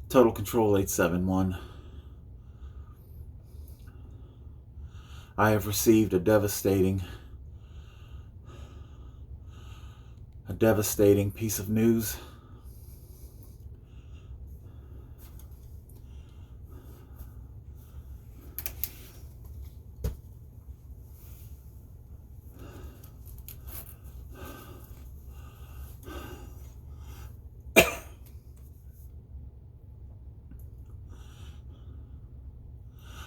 Total Control 871. I have received a devastating piece of news.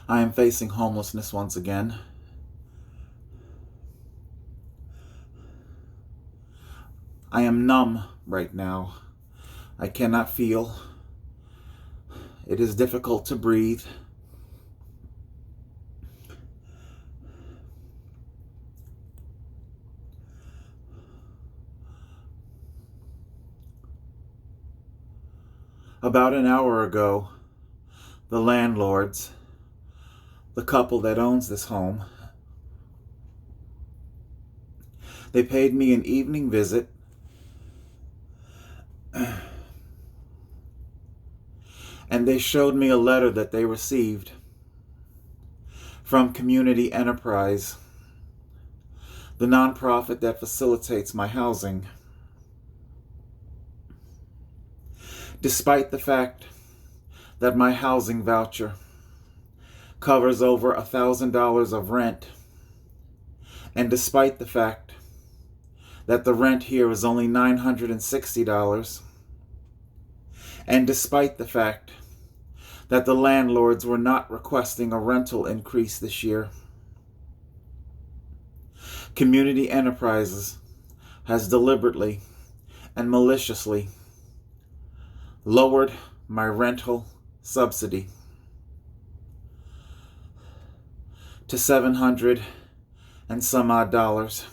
I am facing homelessness once again. I am numb right now. I cannot feel. It is difficult to breathe. About an hour ago, the landlords, the couple that owns this home, they paid me an evening visit and they showed me a letter that they received from Community Enterprise, the nonprofit that facilitates my housing. Despite the fact that my housing voucher covers over $1,000 of rent, and despite the fact that the rent here is only $960, and despite the fact that the landlords were not requesting a rental increase this year, Community Enterprises has deliberately and maliciously lowered my rental subsidy to $700 and some odd dollars.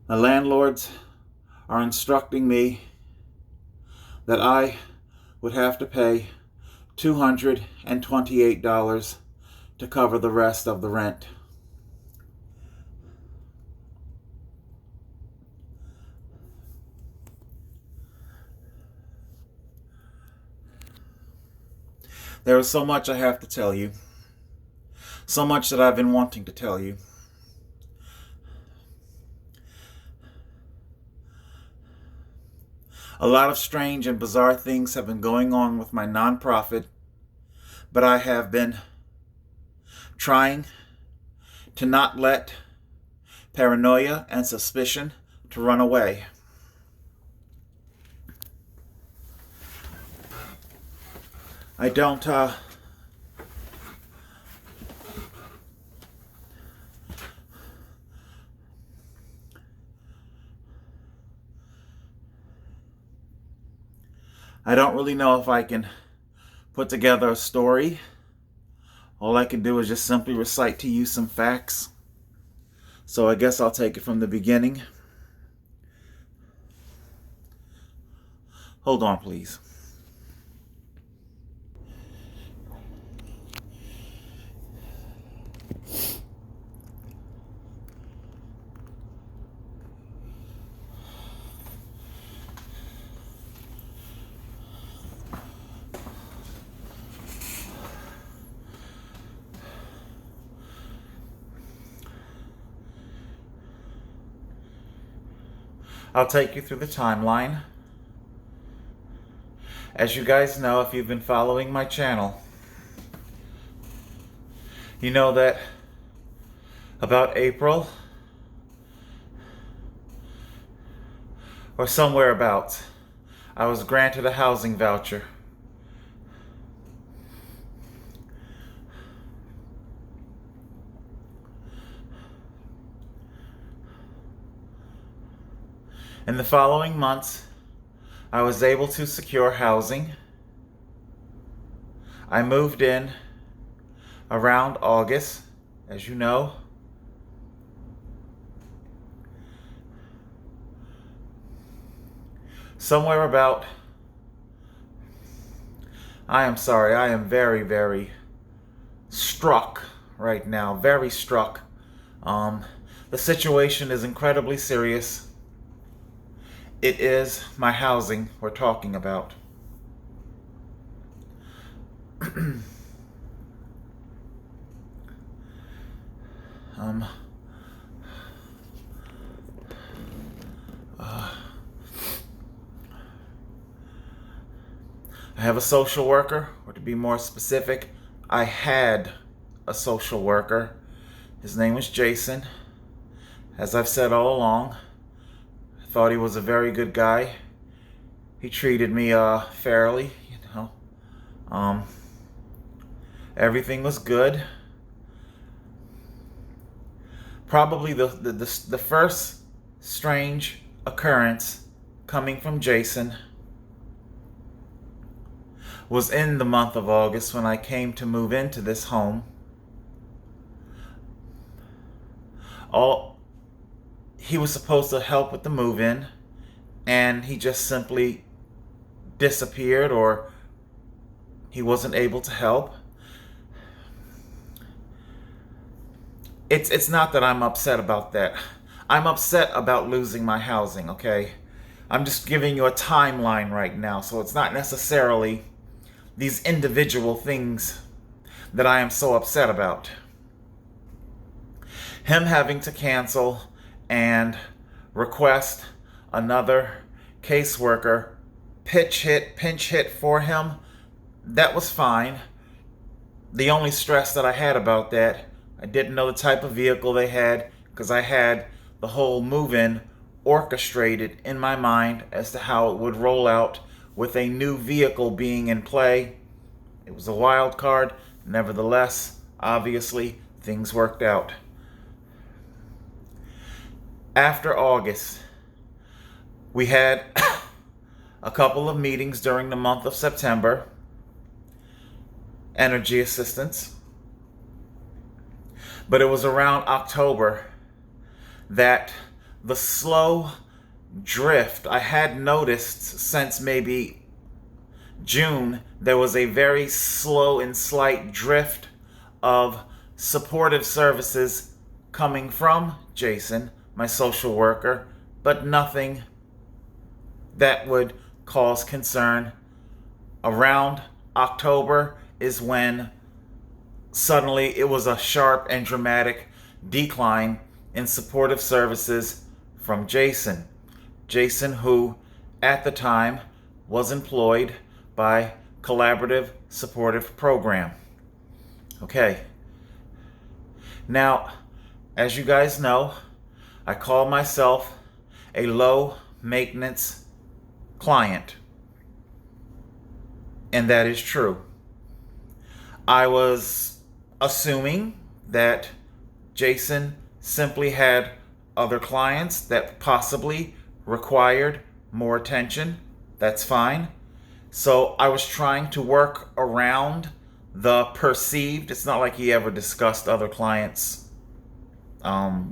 The landlords are instructing me that I would have to pay $228 to cover the rest of the rent. There is so much I have to tell you. So much that I've been wanting to tell you. A lot of strange and bizarre things have been going on with my nonprofit, but I have been trying to not let paranoia and suspicion to run away. I don't really know if I can put together a story. All I can do is just simply recite to you some facts. So I guess I'll take it from the beginning. Hold on, please. I'll take you through the timeline. As you guys know, if you've been following my channel, you know that about April, or somewhere about, I was granted a housing voucher. In the following months, I was able to secure housing. I moved in around August, as you know. Somewhere about, I am sorry, I am very, very struck right now, very struck. The situation is incredibly serious. it is my housing we're talking about. I have a social worker, or to be more specific, I had a social worker. His name was Jason. As I've said all along, I thought he was a very good guy. He treated me fairly, everything was good. Probably the first strange occurrence coming from Jason was in the month of August when I came to move into this home. He was supposed to help with the move-in, and he just simply disappeared, or he wasn't able to help. It's not that I'm upset about that. I'm upset about losing my housing, okay? I'm just giving you a timeline right now, so it's not necessarily these individual things that I am so upset about. Him having to cancel and request another caseworker pinch hit for him, that was fine. The only stress that I had about that, I didn't know the type of vehicle they had, because I had the whole move-in orchestrated in my mind as to how it would roll out with a new vehicle being in play. It was a wild card. Nevertheless, obviously, things worked out. After August, we had a couple of meetings during the month of September. Energy assistance. But it was around October that the slow drift I had noticed since maybe June, there was a very slow and slight drift of supportive services coming from Jason, my social worker, but nothing that would cause concern. Around October is when suddenly it was a sharp and dramatic decline in supportive services from Jason. Jason, who at the time was employed by Collaborative Supportive Program. Okay. Now, as you guys know, I call myself a low maintenance client. And that is true. I was assuming that Jason simply had other clients that possibly required more attention. That's fine. So I was trying to work around the perceived. It's not like he ever discussed other clients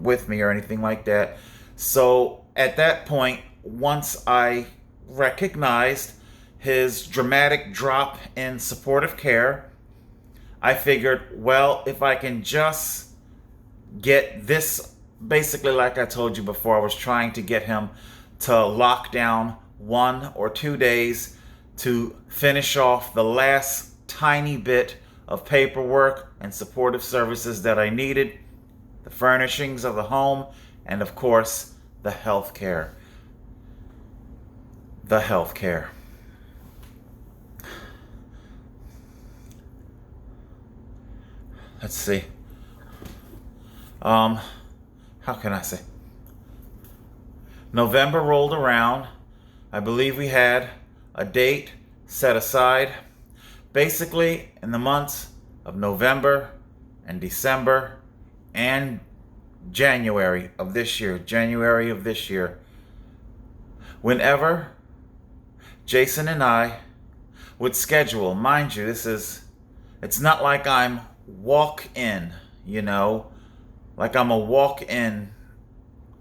with me or anything like that. So at that point, once I recognized his dramatic drop in supportive care, I figured, well, if I can just get this, basically like I told you before, I was trying to get him to lock down 1 or 2 days to finish off the last tiny bit of paperwork and supportive services that I needed, the furnishings of the home, and of course, the health care. The health care. Let's see. How can I say? November rolled around. I believe we had a date set aside. Basically, in the months of November and December and January of this year, whenever Jason and I would schedule, mind you, it's not like I'm walk-in, like I'm a walk-in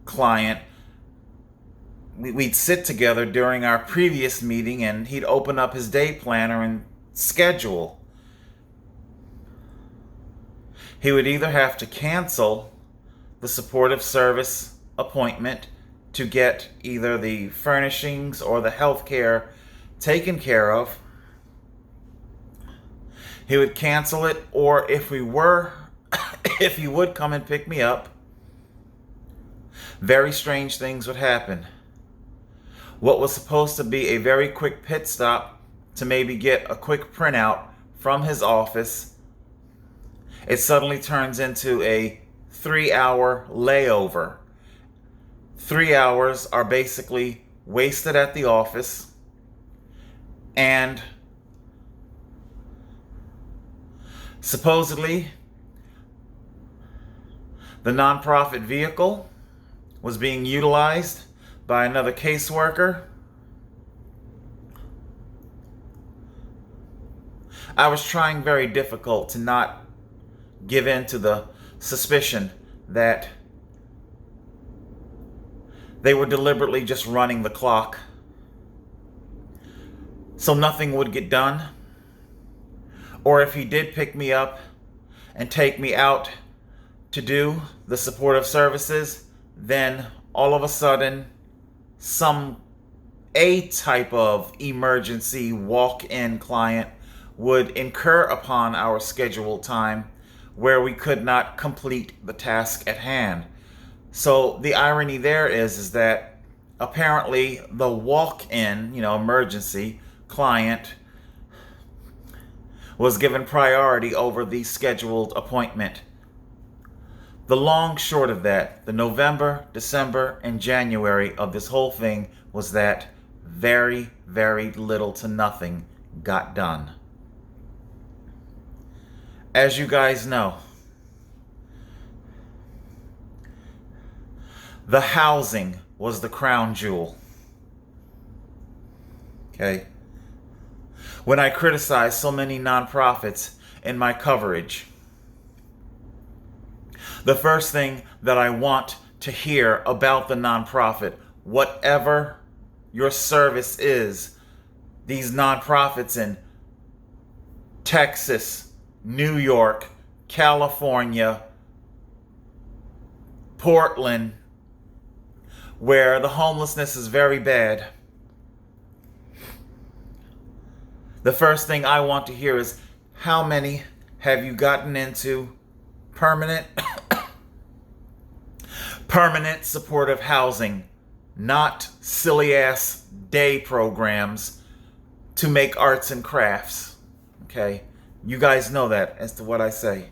client. We'd sit together during our previous meeting and he'd open up his day planner and schedule. He would either have to cancel the supportive service appointment to get either the furnishings or the health care taken care of, he would cancel it, or if he would come and pick me up, very strange things would happen. What was supposed to be a very quick pit stop to maybe get a quick printout from his office, it suddenly turns into a 3-hour layover. 3 hours are basically wasted at the office, and supposedly the nonprofit vehicle was being utilized by another caseworker. I was trying very difficult to not give in to the suspicion that they were deliberately just running the clock so nothing would get done. Or if he did pick me up and take me out to do the supportive services, then all of a sudden a type of emergency walk-in client would incur upon our scheduled time where we could not complete the task at hand. So the irony there is that apparently the walk-in, emergency client was given priority over the scheduled appointment. The long short of that, the November, December, and January of this whole thing was that very, very little to nothing got done. As you guys know, the housing was the crown jewel. Okay? When I criticize so many nonprofits in my coverage, the first thing that I want to hear about the nonprofit, whatever your service is, these nonprofits in Texas, New York, California, Portland, where the homelessness is very bad, the first thing I want to hear is, how many have you gotten into permanent supportive housing, not silly ass day programs to make arts and crafts? Okay? You guys know that as to what I say.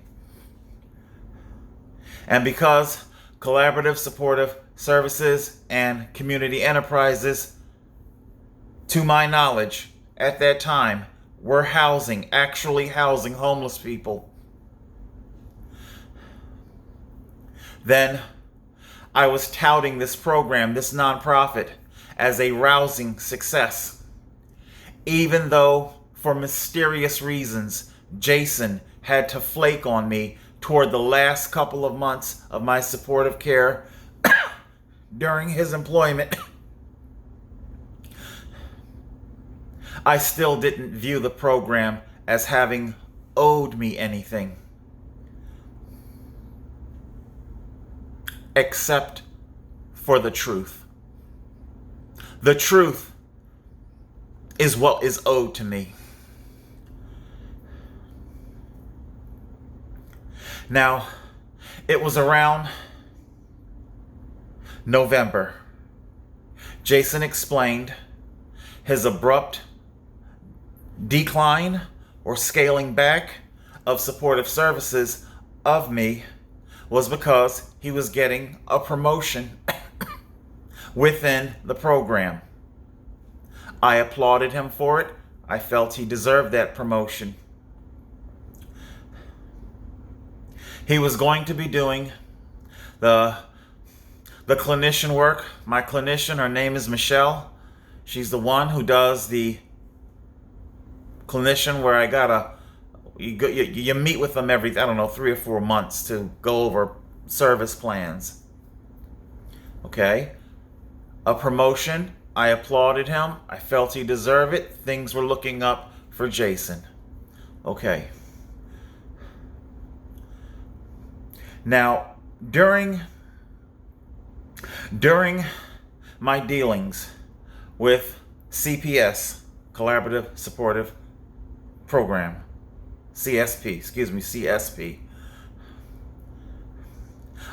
And because collaborative supportive services and community enterprises, to my knowledge, at that time, were actually housing homeless people, then I was touting this program, this nonprofit, as a rousing success. Even though, for mysterious reasons, Jason had to flake on me toward the last couple of months of my supportive care during his employment, I still didn't view the program as having owed me anything, except for the truth. The truth is what is owed to me. Now, it was around November. Jason explained his abrupt decline or scaling back of supportive services of me was because he was getting a promotion within the program. I applauded him for it. I felt he deserved that promotion. He was going to be doing the clinician work. My clinician, her name is Michelle. She's the one who does the clinician where you meet with them every, 3 or 4 months to go over service plans. Okay? A promotion. I applauded him. I felt he deserved it. Things were looking up for Jason. Okay. Now, during my dealings with CPS, Collaborative Supportive Program, CSP.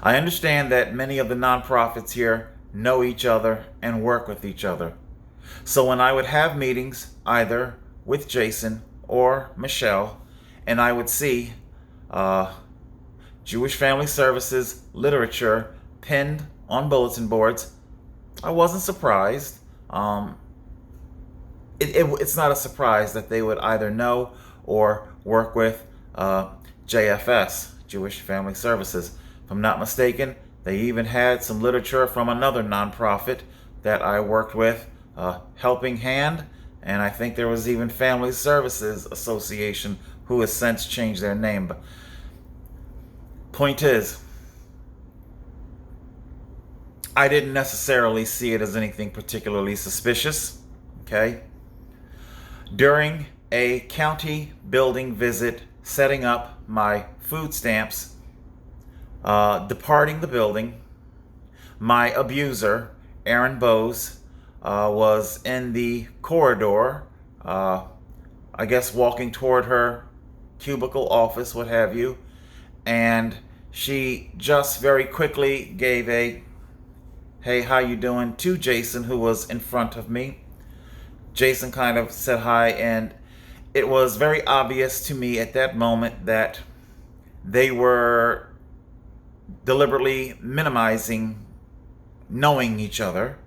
I understand that many of the nonprofits here know each other and work with each other. So when I would have meetings, either with Jason or Michelle, and I would see Jewish Family Services literature pinned on bulletin boards, I wasn't surprised. It's not a surprise that they would either know or work with JFS, Jewish Family Services. If I'm not mistaken, they even had some literature from another nonprofit that I worked with, Helping Hand, and I think there was even Family Services Association, who has since changed their name. But point is, I didn't necessarily see it as anything particularly suspicious, okay? During a county building visit, setting up my food stamps, departing the building, my abuser, Aaron Bose, was in the corridor, I guess walking toward her cubicle office, what have you, and she just very quickly gave a, "Hey, how you doing?" to Jason, who was in front of me. Jason kind of said hi, and it was very obvious to me at that moment that they were deliberately minimizing knowing each other.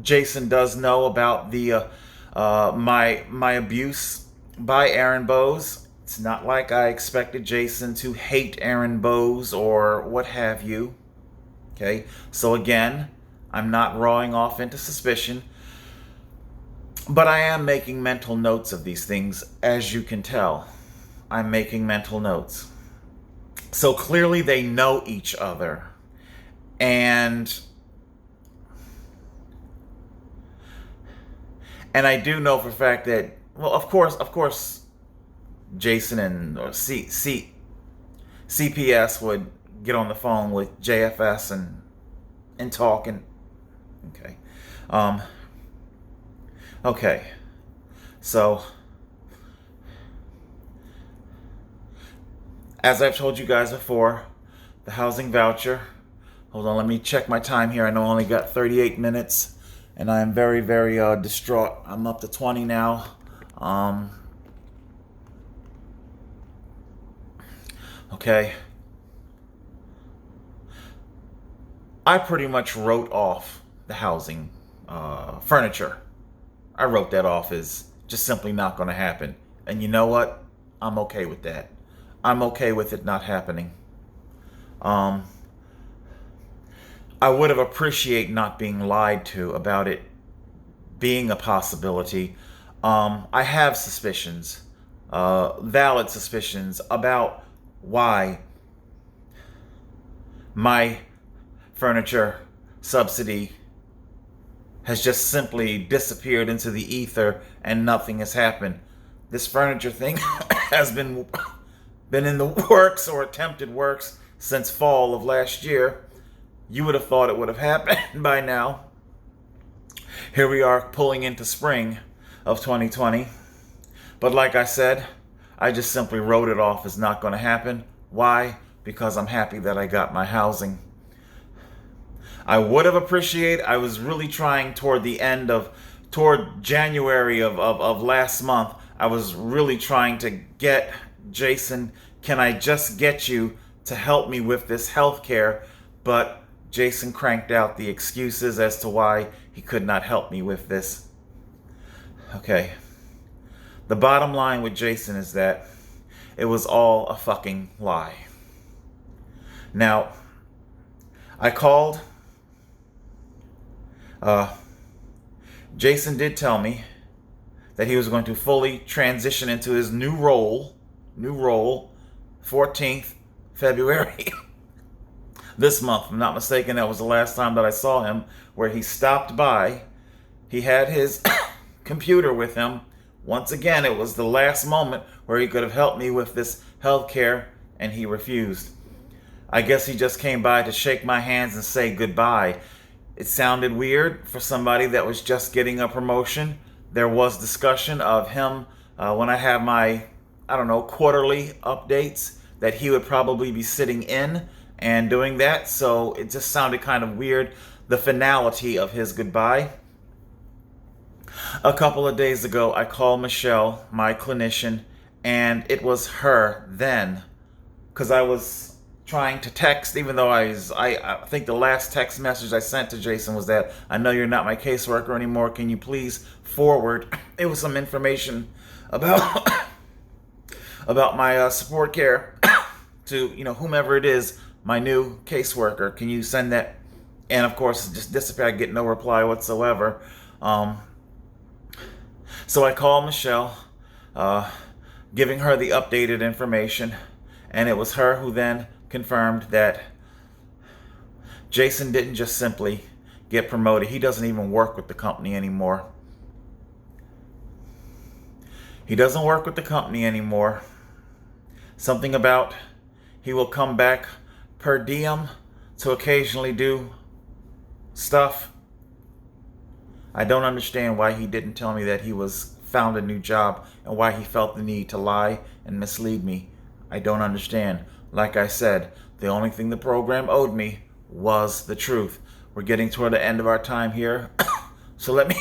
Jason does know about the my abuse by Aaron Bose. It's not like I expected Jason to hate Aaron Bose or what have you. Okay, so again, I'm not rawing off into suspicion, but I am making mental notes of these things, as you can tell. I'm making mental notes. So clearly they know each other. And I do know for a fact that, well, of course, Jason and CPS would get on the phone with JFS and talk and okay. Okay. So as I've told you guys before, the housing voucher. Hold on, let me check my time here. I know I only got 38 minutes, and I am very, very distraught. I'm up to 20 now. Okay. I pretty much wrote off the housing furniture. I wrote that off as just simply not going to happen. And you know what? I'm okay with that. I'm okay with it not happening. I would have appreciated not being lied to about it being a possibility. I have suspicions, valid suspicions about why my furniture subsidy has just simply disappeared into the ether and nothing has happened. This furniture thing has been in the works or attempted works since fall of last year. You would have thought it would have happened by now. Here we are pulling into spring of 2020. But like I said, I just simply wrote it off as not going to happen. Why? Because I'm happy that I got my housing. I would have appreciated, I was really trying toward January of last month, I was really trying to get Jason, can I just get you to help me with this health care? But Jason cranked out the excuses as to why he could not help me with this. Okay. The bottom line with Jason is that it was all a fucking lie. Now, I called. Jason did tell me that he was going to fully transition into his new role, 14th February. This month, if I'm not mistaken, that was the last time that I saw him, where he stopped by. He had his computer with him. Once again, it was the last moment where he could have helped me with this health care, and he refused. I guess he just came by to shake my hands and say goodbye. It sounded weird for somebody that was just getting a promotion. There was discussion of him when I have my, quarterly updates, that he would probably be sitting in and doing that. So it just sounded kind of weird, the finality of his goodbye. A couple of days ago, I called Michelle, my clinician, and it was her then, because I was trying to text, even though I think the last text message I sent to Jason was that, I know you're not my caseworker anymore, can you please forward? It was some information about about my support care to, whomever it is, my new caseworker. Can you send that? And of course, it just disappeared. I get no reply whatsoever. So I called Michelle, giving her the updated information, and it was her who then confirmed that Jason didn't just simply get promoted. He doesn't even work with the company anymore. He doesn't work with the company anymore. Something about he will come back per diem to occasionally do stuff. I don't understand why he didn't tell me that he found a new job and why he felt the need to lie and mislead me. I don't understand. Like I said, the only thing the program owed me was the truth. We're getting toward the end of our time here. So let me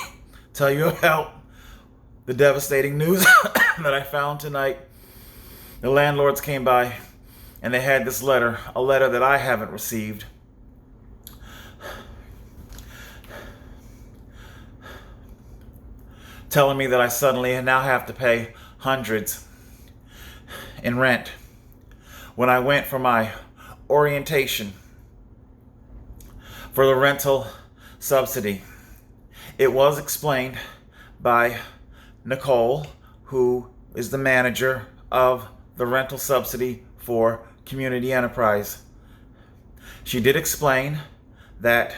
tell you about the devastating news that I found tonight. The landlords came by and they had this letter, a letter that I haven't received. Telling me that I suddenly now have to pay hundreds in rent. When I went for my orientation for the rental subsidy, it was explained by Nicole, who is the manager of the rental subsidy for Community Enterprise. She did explain that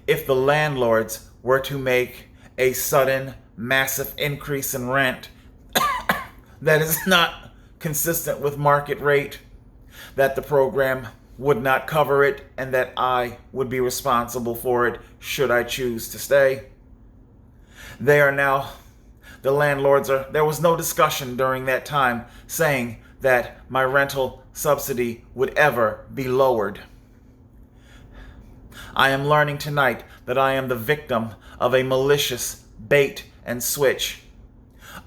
if the landlords were to make a sudden massive increase in rent that is not consistent with market rate, that the program would not cover it and that I would be responsible for it should I choose to stay. The landlords there was no discussion during that time saying that my rental subsidy would ever be lowered. I am learning tonight that I am the victim of a malicious bait and switch.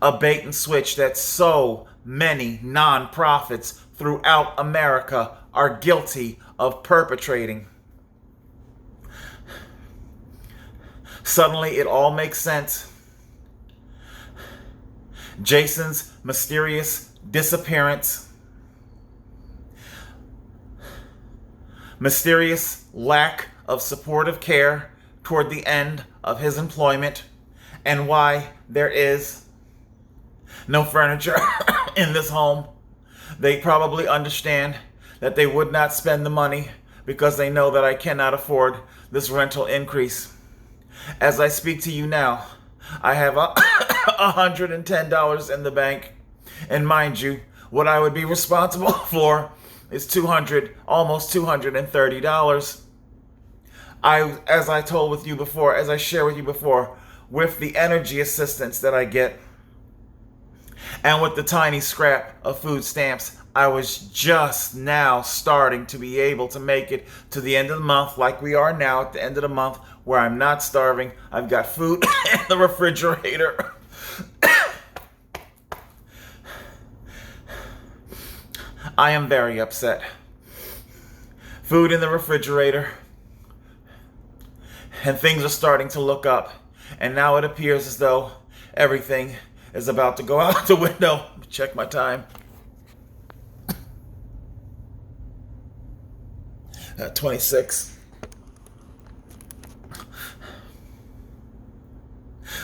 A bait and switch that so many nonprofits throughout America are guilty of perpetrating. Suddenly it all makes sense. Jason's mysterious disappearance, mysterious lack of supportive care toward the end of his employment, and why there is no furniture in this home. They probably understand that they would not spend the money because they know that I cannot afford this rental increase. As I speak to you now, I have $110 in the bank. And mind you, what I would be responsible for is almost $230. As I shared with you before, with the energy assistance that I get and with the tiny scrap of food stamps, I was just now starting to be able to make it to the end of the month, like we are now at the end of the month, where I'm not starving. I've got food in the refrigerator. I am very upset. Food in the refrigerator, and things are starting to look up. And now it appears as though everything is about to go out the window. Check my time. 26.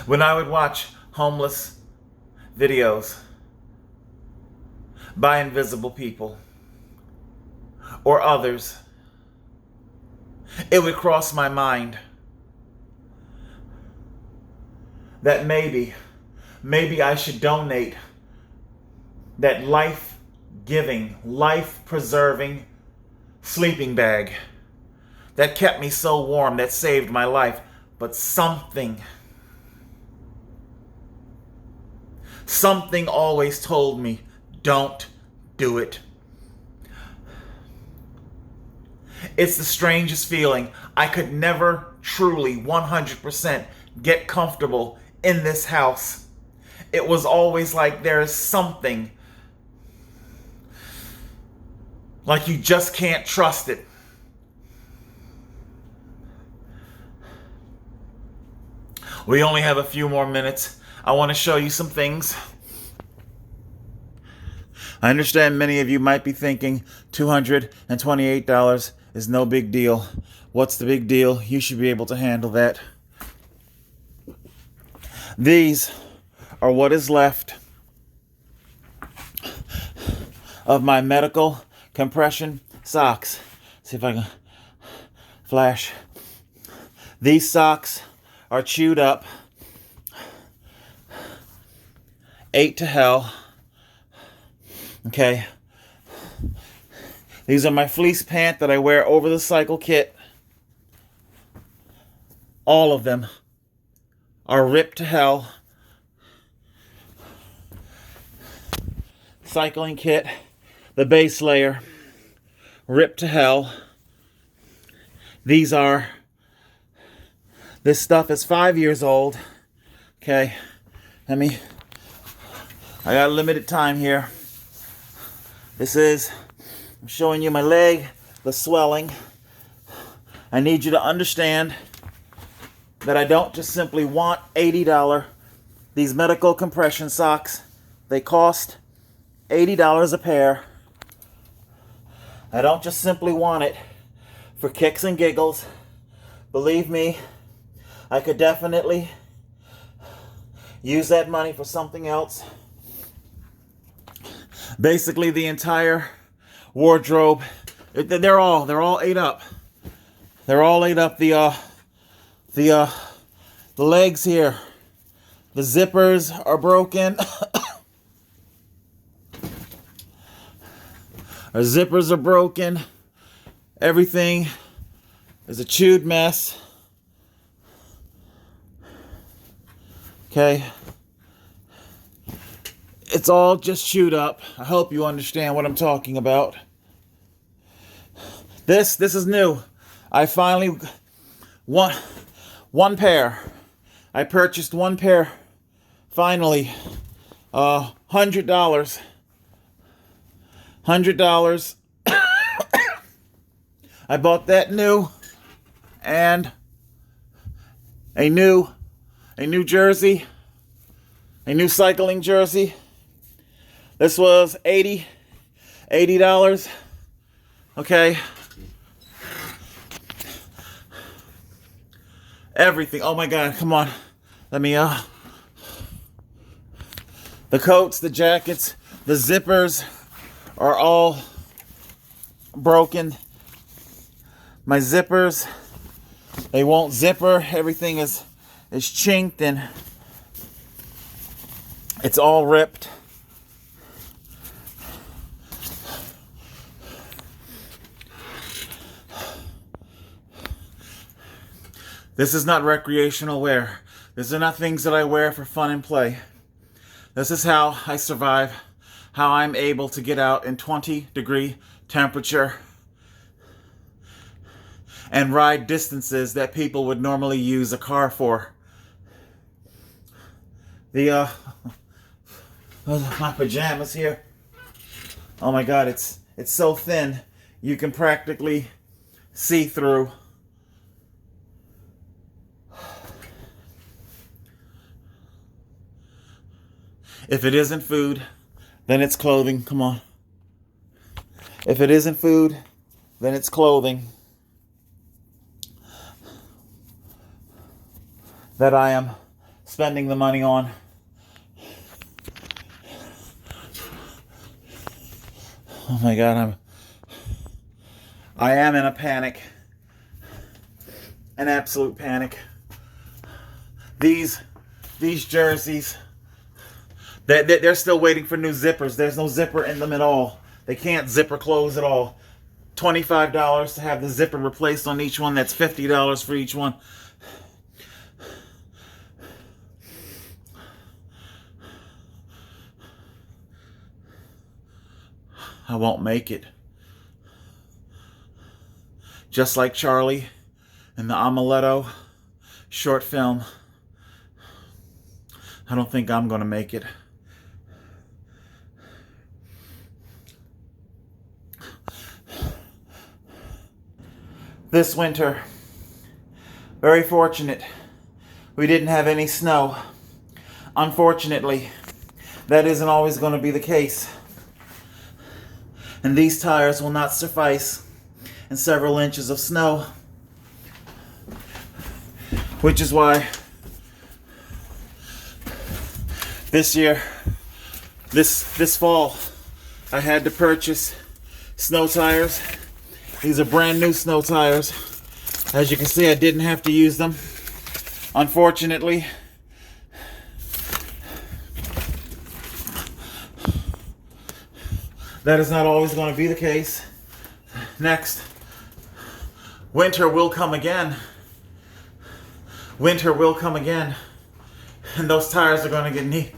When I would watch homeless videos by invisible people or others, it would cross my mind that maybe I should donate that life-giving, life-preserving sleeping bag that kept me so warm, that saved my life. But something always told me, don't do it. It's the strangest feeling. I could never truly 100% get comfortable in this house. It was always like there is something, like you just can't trust it. We only have a few more minutes. I want to show you some things. I understand many of you might be thinking $228 is no big deal. What's the big deal? You should be able to handle that. These are what is left of my medical compression socks. See if I can flash. These socks are chewed up. 8 to hell. Okay. These are my fleece pants that I wear over the cycle kit. All of them are ripped to hell. Cycling kit, the base layer, ripped to hell. This stuff is 5 years old. Okay, I got limited time here. I'm showing you my leg, the swelling. I need you to understand that I don't just simply want $80. These medical compression socks, they cost $80 a pair. I don't just simply want it for kicks and giggles. Believe me, I could definitely use that money for something else. Basically, the entire wardrobe, they're all ate up. They're all ate up. The legs here, the zippers are broken. Our zippers are broken. Everything is a chewed mess. Okay. It's all just chewed up. I hope you understand what I'm talking about. This is new. I finally one pair. I purchased one pair. Finally, $100. $100. I bought that new, and a new jersey, a new cycling jersey. This was $80. Okay. Everything. Oh my God, come on. Let me the coats, the jackets, the zippers are all broken. My zippers, they won't zipper. Everything is chinked and it's all ripped. This is not recreational wear. These are not things that I wear for fun and play. This is how I survive, how I'm able to get out in 20-degree temperature and ride distances that people would normally use a car for. My pajamas here. Oh my God, it's so thin you can practically see through. If it isn't food, then it's clothing. Come on. If it isn't food, then it's clothing that I am spending the money on. Oh my God, I am in a panic. An absolute panic. These jerseys, they're still waiting for new zippers. There's no zipper in them at all. They can't zipper close at all. $25 to have the zipper replaced on each one. That's $50 for each one. I won't make it. Just like Charlie in the Amuletto short film, I don't think I'm going to make it. This winter, very fortunate, we didn't have any snow. Unfortunately, that isn't always going to be the case. And these tires will not suffice in several inches of snow. Which is why this year, this fall, I had to purchase snow tires. These are brand new snow tires. As you can see, I didn't have to use them. Unfortunately, that is not always going to be the case. Next, winter will come again. Winter will come again. And those tires are going to